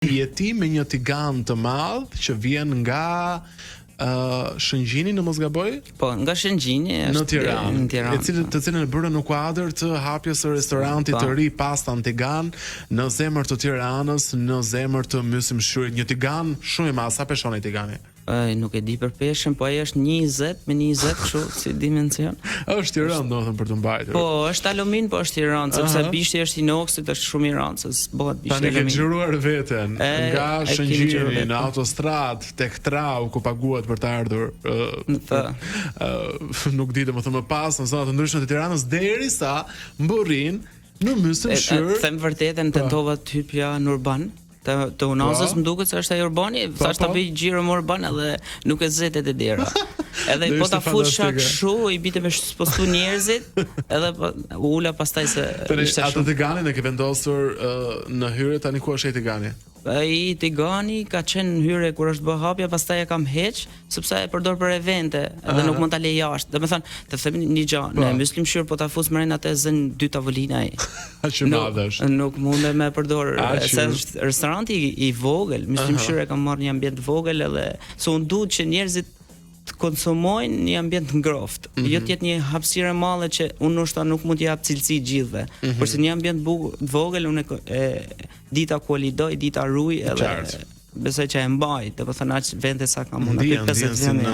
jeti me një tigan të madh që vjen nga Shëngjini në mos gaboj? Po, nga Shëngjini në Tiranë, të cilën e bërë në kuadër të hapjes së restorantit të ri Pasta në Tigan, në zemër të Tiranës, në zemër të Mysimshyrit, një tigan shumë i madh. Sa peshon ai tigani? Nuk e di për peshën, po ai është 20 me 20 kështu si dimension. Është i rëndë domethënë për të mbajtur. Po, është alumin, po është i rëndë, sepse bishti është inoksit, është shumë i rëndë, se s'bëhet bishti alumin. Tani ke xhiruar veten nga Shëngjini në autostradë tek Trau ku paguhet për të ardhur. Nuk di domethënë më pas në zona të ndryshme të Tiranës derisa mbërrin në Mysymshyr. Them vërtetën, tentova të hypja në urban. Të Unazës më duket se është ai urbani, thash ta bëj xhiro më urban edhe nuk e zetet e dera. Edhe po ta fusha kështu, i bite me spostu njerëzit, edhe ula pastaj se ishte shumë. Atë tiganin e ke vendosur në hyrje, tani ku është ai tigani? Ai tigani ka qenë në hyrje kur është bë hapja, pastaj e kam heq, sepse e përdor për evente, edhe nuk mund ta lej jashtë. Domethënë, të them një gjë, në Mysymshyr po ta fus më rënë atë zën 2 tavolina ai. Aq madh është. Nuk mundem me përdor, se është restoranti i vogël, Mysymshyr e kam marrë një ambient vogël edhe se unë duhet që njerëzit të konsumojnë një ambient ngroft, jo të jetë një hapësirë e madhe që unë ndoshta nuk mund t'i jap cilësi gjithëve, por se një ambient vogël unë dita ku lidoj, dita ruaj edhe besoj që e mbaj, domethënë aq vende sa kam unë aty 50 vende.